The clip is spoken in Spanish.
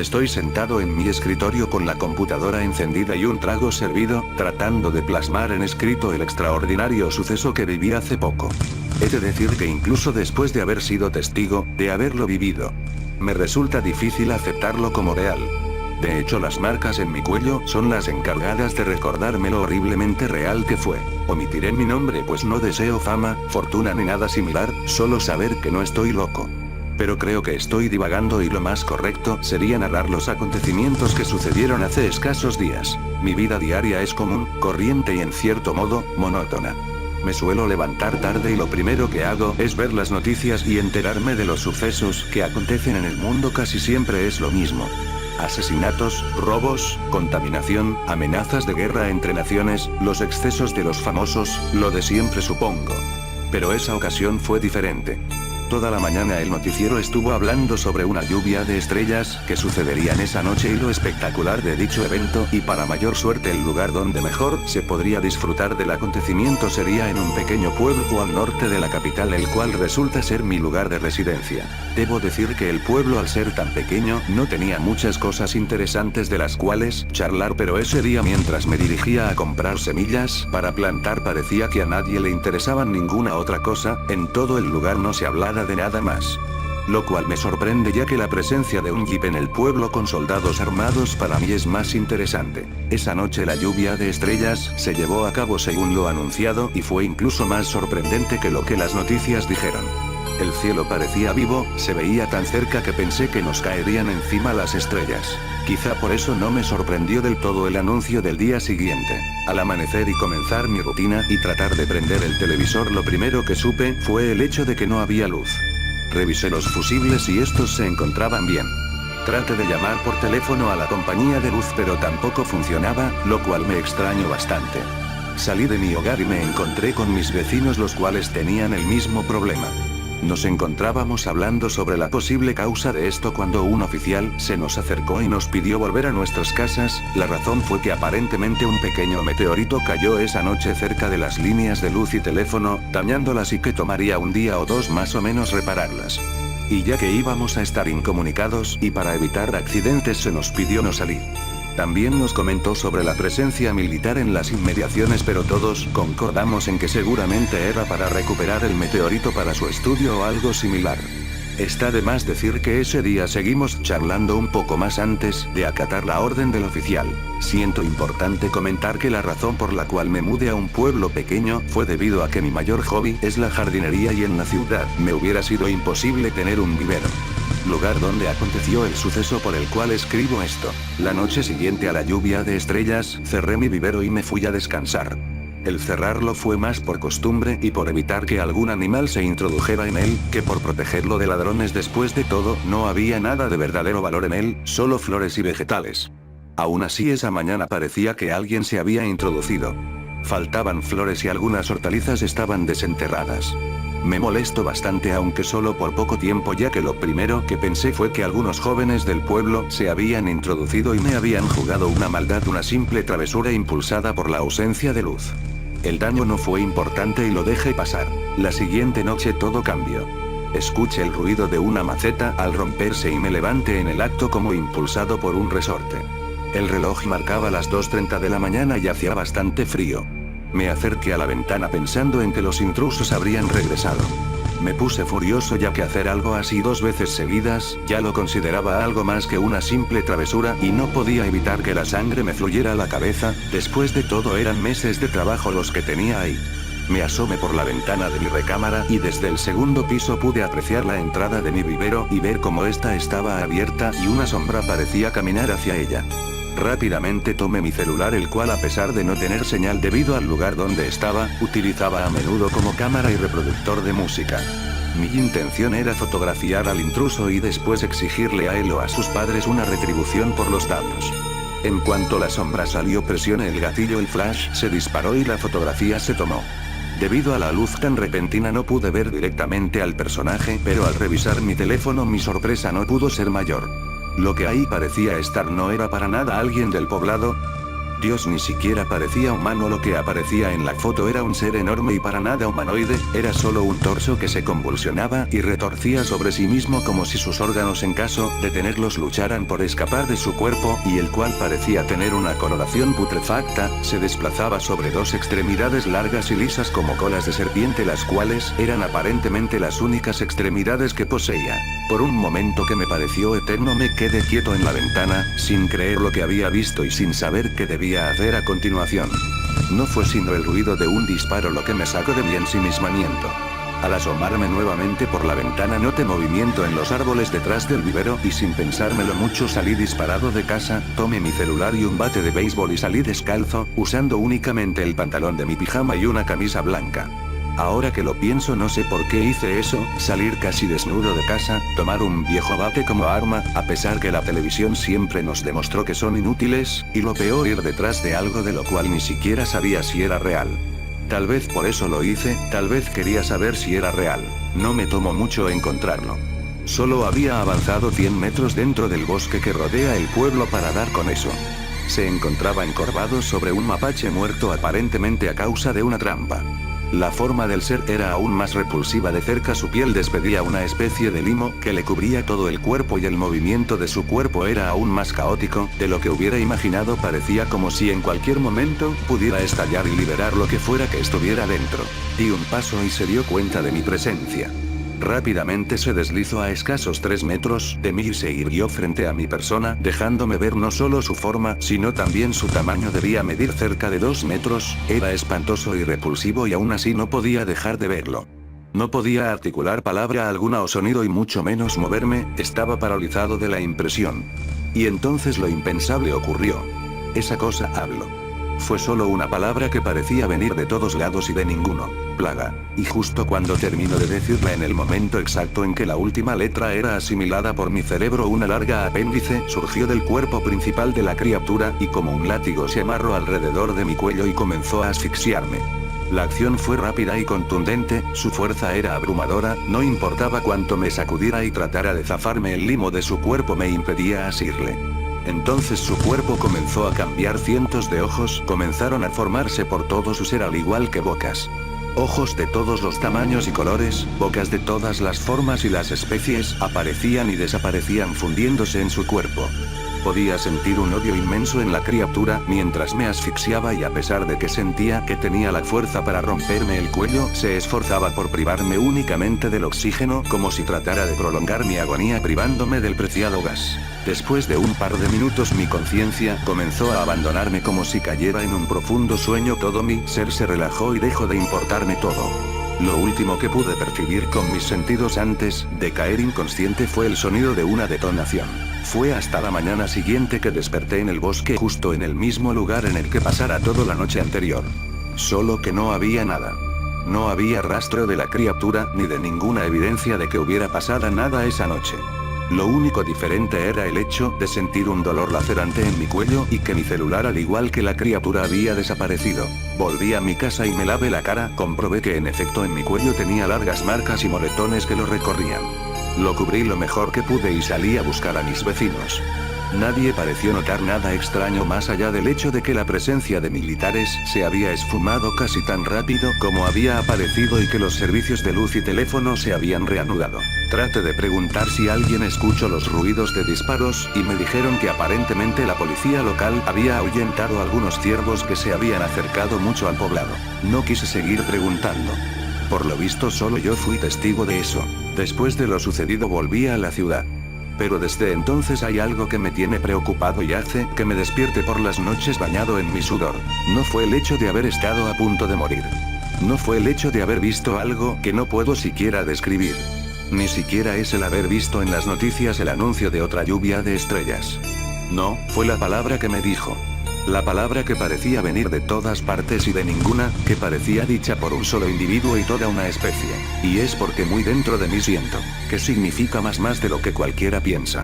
Estoy sentado en mi escritorio con la computadora encendida y un trago servido, tratando de plasmar en escrito el extraordinario suceso que viví hace poco. He de decir que incluso después de haber sido testigo, de haberlo vivido, me resulta difícil aceptarlo como real. De hecho, las marcas en mi cuello son las encargadas de recordarme lo horriblemente real que fue. Omitiré mi nombre pues no deseo fama, fortuna ni nada similar, solo saber que no estoy loco. Pero creo que estoy divagando y lo más correcto sería narrar los acontecimientos que sucedieron hace escasos días. Mi vida diaria es común, corriente y en cierto modo, monótona. Me suelo levantar tarde y lo primero que hago es ver las noticias y enterarme de los sucesos que acontecen en el mundo. Casi siempre es lo mismo. Asesinatos, robos, contaminación, amenazas de guerra entre naciones, los excesos de los famosos, lo de siempre supongo. Pero esa ocasión fue diferente. Toda la mañana el noticiero estuvo hablando sobre una lluvia de estrellas que sucederían esa noche y lo espectacular de dicho evento, y para mayor suerte el lugar donde mejor se podría disfrutar del acontecimiento sería en un pequeño pueblo al norte de la capital, el cual resulta ser mi lugar de residencia. Debo decir que el pueblo, al ser tan pequeño, no tenía muchas cosas interesantes de las cuales charlar, pero ese día mientras me dirigía a comprar semillas para plantar parecía que a nadie le interesaban ninguna otra cosa, en todo el lugar no se hablaba de nada más. Lo cual me sorprende, ya que la presencia de un jeep en el pueblo con soldados armados para mí es más interesante. Esa noche la lluvia de estrellas se llevó a cabo según lo anunciado y fue incluso más sorprendente que lo que las noticias dijeron. El cielo parecía vivo, se veía tan cerca que pensé que nos caerían encima las estrellas. Quizá por eso no me sorprendió del todo el anuncio del día siguiente. Al amanecer y comenzar mi rutina y tratar de prender el televisor, lo primero que supe fue el hecho de que no había luz. Revisé los fusibles y estos se encontraban bien. Traté de llamar por teléfono a la compañía de luz, pero tampoco funcionaba, lo cual me extrañó bastante. Salí de mi hogar y me encontré con mis vecinos, los cuales tenían el mismo problema. Nos encontrábamos hablando sobre la posible causa de esto cuando un oficial se nos acercó y nos pidió volver a nuestras casas. La razón fue que aparentemente un pequeño meteorito cayó esa noche cerca de las líneas de luz y teléfono, dañándolas, y que tomaría un día o dos más o menos repararlas. Y ya que íbamos a estar incomunicados y para evitar accidentes se nos pidió no salir. También nos comentó sobre la presencia militar en las inmediaciones, pero todos concordamos en que seguramente era para recuperar el meteorito para su estudio o algo similar. Está de más decir que ese día seguimos charlando un poco más antes de acatar la orden del oficial. Siento importante comentar que la razón por la cual me mudé a un pueblo pequeño fue debido a que mi mayor hobby es la jardinería y en la ciudad me hubiera sido imposible tener un vivero. Lugar donde aconteció el suceso por el cual escribo esto. La noche siguiente a la lluvia de estrellas, cerré mi vivero y me fui a descansar. El cerrarlo fue más por costumbre y por evitar que algún animal se introdujera en él, que por protegerlo de ladrones. Después de todo, no había nada de verdadero valor en él, solo flores y vegetales. Aún así, esa mañana parecía que alguien se había introducido. Faltaban flores y algunas hortalizas estaban desenterradas. Me molestó bastante, aunque solo por poco tiempo, ya que lo primero que pensé fue que algunos jóvenes del pueblo se habían introducido y me habían jugado una maldad, una simple travesura impulsada por la ausencia de luz. El daño no fue importante y lo dejé pasar. La siguiente noche todo cambió. Escuché el ruido de una maceta al romperse y me levanté en el acto como impulsado por un resorte. El reloj marcaba las 2:30 de la mañana y hacía bastante frío. Me acerqué a la ventana pensando en que los intrusos habrían regresado. Me puse furioso, ya que hacer algo así 2 veces seguidas ya lo consideraba algo más que una simple travesura, y no podía evitar que la sangre me fluyera a la cabeza. Después de todo, eran meses de trabajo los que tenía ahí. Me asomé por la ventana de mi recámara y desde el segundo piso pude apreciar la entrada de mi vivero y ver cómo esta estaba abierta y una sombra parecía caminar hacia ella. Rápidamente tomé mi celular, el cual, a pesar de no tener señal debido al lugar donde estaba, utilizaba a menudo como cámara y reproductor de música. Mi intención era fotografiar al intruso y después exigirle a él o a sus padres una retribución por los daños. En cuanto la sombra salió, presioné el gatillo, el flash se disparó y la fotografía se tomó. Debido a la luz tan repentina no pude ver directamente al personaje, pero al revisar mi teléfono mi sorpresa no pudo ser mayor. Lo que ahí parecía estar no era para nada alguien del poblado. Dios, ni siquiera parecía humano. Lo que aparecía en la foto era un ser enorme y para nada humanoide, era solo un torso que se convulsionaba y retorcía sobre sí mismo como si sus órganos, en caso de tenerlos, lucharan por escapar de su cuerpo, y el cual parecía tener una coloración putrefacta, se desplazaba sobre dos extremidades largas y lisas como colas de serpiente, las cuales eran aparentemente las únicas extremidades que poseía. Por un momento que me pareció eterno me quedé quieto en la ventana, sin creer lo que había visto y sin saber qué debía hacer a continuación. No fue sino el ruido de un disparo lo que me sacó de mi ensimismamiento. Al asomarme nuevamente por la ventana noté movimiento en los árboles detrás del vivero y sin pensármelo mucho salí disparado de casa, tomé mi celular y un bate de béisbol y salí descalzo, usando únicamente el pantalón de mi pijama y una camisa blanca. Ahora que lo pienso no sé por qué hice eso, salir casi desnudo de casa, tomar un viejo bate como arma, a pesar que la televisión siempre nos demostró que son inútiles, y lo peor, ir detrás de algo de lo cual ni siquiera sabía si era real. Tal vez por eso lo hice, tal vez quería saber si era real. No me tomó mucho encontrarlo. Solo había avanzado 100 metros dentro del bosque que rodea el pueblo para dar con eso. Se encontraba encorvado sobre un mapache muerto aparentemente a causa de una trampa. La forma del ser era aún más repulsiva de cerca, su piel despedía una especie de limo que le cubría todo el cuerpo y el movimiento de su cuerpo era aún más caótico de lo que hubiera imaginado, parecía como si en cualquier momento pudiera estallar y liberar lo que fuera que estuviera dentro. Di un paso y se dio cuenta de mi presencia. Rápidamente se deslizó a escasos 3 metros de mí y se irguió frente a mi persona, dejándome ver no solo su forma, sino también su tamaño. Debía medir cerca de 2 metros, era espantoso y repulsivo y aún así no podía dejar de verlo. No podía articular palabra alguna o sonido y mucho menos moverme, estaba paralizado de la impresión. Y entonces lo impensable ocurrió. Esa cosa habló. Fue solo una palabra que parecía venir de todos lados y de ninguno. Plaga. Y justo cuando terminó de decirla, en el momento exacto en que la última letra era asimilada por mi cerebro, una larga apéndice surgió del cuerpo principal de la criatura, y como un látigo se amarró alrededor de mi cuello y comenzó a asfixiarme. La acción fue rápida y contundente, su fuerza era abrumadora, no importaba cuánto me sacudiera y tratara de zafarme, el limo de su cuerpo me impedía asirle. Entonces su cuerpo comenzó a cambiar, cientos de ojos comenzaron a formarse por todo su ser, al igual que bocas. Ojos de todos los tamaños y colores, bocas de todas las formas y las especies, aparecían y desaparecían fundiéndose en su cuerpo. Podía sentir un odio inmenso en la criatura mientras me asfixiaba, y a pesar de que sentía que tenía la fuerza para romperme el cuello, se esforzaba por privarme únicamente del oxígeno, como si tratara de prolongar mi agonía privándome del preciado gas. Después de un par de minutos mi conciencia comenzó a abandonarme como si cayera en un profundo sueño, todo mi ser se relajó y dejó de importarme todo. Lo último que pude percibir con mis sentidos antes de caer inconsciente fue el sonido de una detonación. Fue hasta la mañana siguiente que desperté en el bosque, justo en el mismo lugar en el que pasara toda la noche anterior. Solo que no había nada. No había rastro de la criatura, ni de ninguna evidencia de que hubiera pasado nada esa noche. Lo único diferente era el hecho de sentir un dolor lacerante en mi cuello y que mi celular, al igual que la criatura, había desaparecido. Volví a mi casa y me lavé la cara, comprobé que en efecto en mi cuello tenía largas marcas y moretones que lo recorrían. Lo cubrí lo mejor que pude y salí a buscar a mis vecinos. Nadie pareció notar nada extraño más allá del hecho de que la presencia de militares se había esfumado casi tan rápido como había aparecido y que los servicios de luz y teléfono se habían reanudado. Traté de preguntar si alguien escuchó los ruidos de disparos y me dijeron que aparentemente la policía local había ahuyentado a algunos ciervos que se habían acercado mucho al poblado. No quise seguir preguntando. Por lo visto solo yo fui testigo de eso. Después de lo sucedido volví a la ciudad. Pero desde entonces hay algo que me tiene preocupado y hace que me despierte por las noches bañado en mi sudor. No fue el hecho de haber estado a punto de morir. No fue el hecho de haber visto algo que no puedo siquiera describir. Ni siquiera es el haber visto en las noticias el anuncio de otra lluvia de estrellas. No, fue la palabra que me dijo. La palabra que parecía venir de todas partes y de ninguna, que parecía dicha por un solo individuo y toda una especie. Y es porque muy dentro de mí siento que significa más de lo que cualquiera piensa.